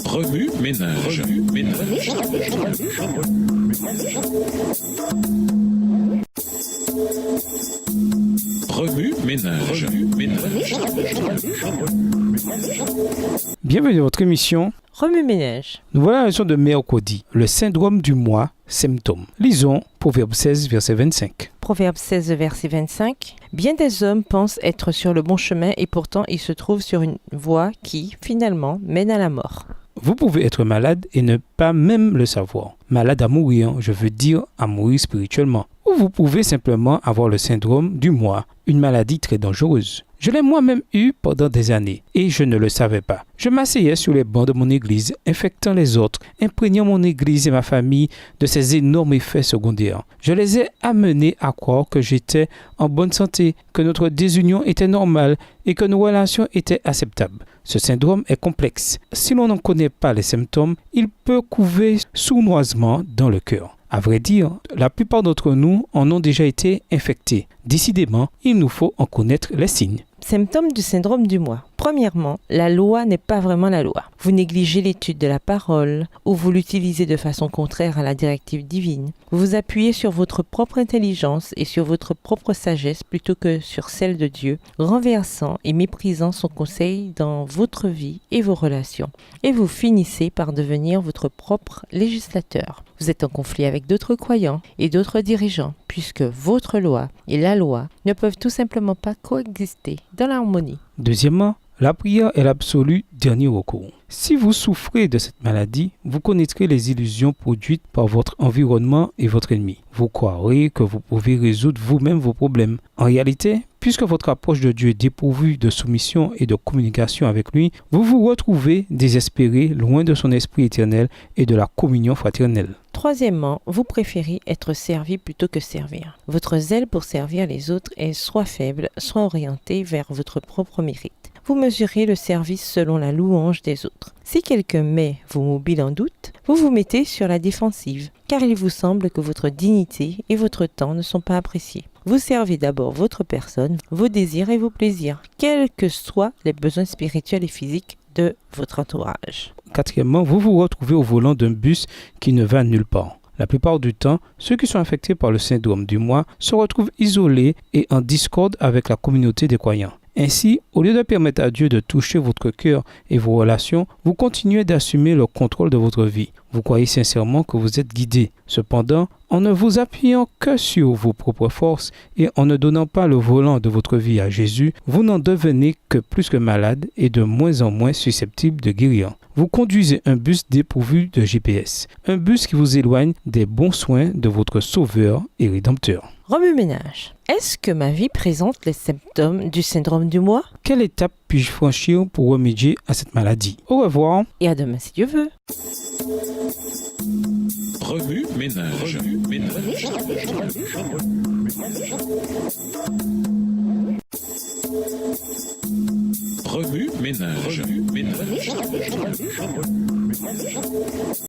Remue ménage. Remue ménage. Bienvenue dans votre émission Remue-ménage. Nous voilà à la leçon de mercredi, le syndrome du mois, symptômes. Lisons Proverbe 16, verset 25. Proverbe 16, verset 25. Bien des hommes pensent être sur le bon chemin et pourtant ils se trouvent sur une voie qui, finalement, mène à la mort. Vous pouvez être malade et ne pas même le savoir. Malade à mourir, je veux dire à mourir spirituellement. Ou vous pouvez simplement avoir le syndrome du mois, une maladie très dangereuse. Je l'ai moi-même eu pendant des années et je ne le savais pas. Je m'asseyais sur les bancs de mon église, infectant les autres, imprégnant mon église et ma famille de ces énormes effets secondaires. Je les ai amenés à croire que j'étais en bonne santé, que notre désunion était normale et que nos relations étaient acceptables. Ce syndrome est complexe. Si l'on n'en connaît pas les symptômes, il peut couver sournoisement dans le cœur. À vrai dire, la plupart d'entre nous en ont déjà été infectés. Décidément, il nous faut en connaître les signes. Symptômes du syndrome du mois. Premièrement, la loi n'est pas vraiment la loi. Vous négligez l'étude de la parole ou vous l'utilisez de façon contraire à la directive divine. Vous vous appuyez sur votre propre intelligence et sur votre propre sagesse plutôt que sur celle de Dieu, renversant et méprisant son conseil dans votre vie et vos relations. Et vous finissez par devenir votre propre législateur. Vous êtes en conflit avec d'autres croyants et d'autres dirigeants puisque votre loi et la loi ne peuvent tout simplement pas coexister dans l'harmonie. Deuxièmement, la prière est l'absolu dernier recours. Si vous souffrez de cette maladie, vous connaîtrez les illusions produites par votre environnement et votre ennemi. Vous croirez que vous pouvez résoudre vous-même vos problèmes. En réalité, puisque votre approche de Dieu est dépourvue de soumission et de communication avec lui, vous vous retrouvez désespéré, loin de son esprit éternel et de la communion fraternelle. Troisièmement, vous préférez être servi plutôt que servir. Votre zèle pour servir les autres est soit faible, soit orienté vers votre propre mérite. Vous mesurez le service selon la louange des autres. Si quelqu'un met vos mobiles en doute, vous vous mettez sur la défensive, car il vous semble que votre dignité et votre temps ne sont pas appréciés. Vous servez d'abord votre personne, vos désirs et vos plaisirs, quels que soient les besoins spirituels et physiques de votre entourage. Quatrièmement, vous vous retrouvez au volant d'un bus qui ne va nulle part. La plupart du temps, ceux qui sont affectés par le syndrome du mois se retrouvent isolés et en discorde avec la communauté des croyants. Ainsi, au lieu de permettre à Dieu de toucher votre cœur et vos relations, vous continuez d'assumer le contrôle de votre vie. Vous croyez sincèrement que vous êtes guidé. Cependant, en ne vous appuyant que sur vos propres forces et en ne donnant pas le volant de votre vie à Jésus, vous n'en devenez que plus que malade et de moins en moins susceptible de guérir. Vous conduisez un bus dépourvu de GPS, un bus qui vous éloigne des bons soins de votre Sauveur et Rédempteur. Remue-ménage. Est-ce que ma vie présente les symptômes du syndrome du mois? Quelle étape puis-je franchir pour remédier à cette maladie? Au revoir. Et à demain si Dieu veut. Remue ménage. Remue ménage.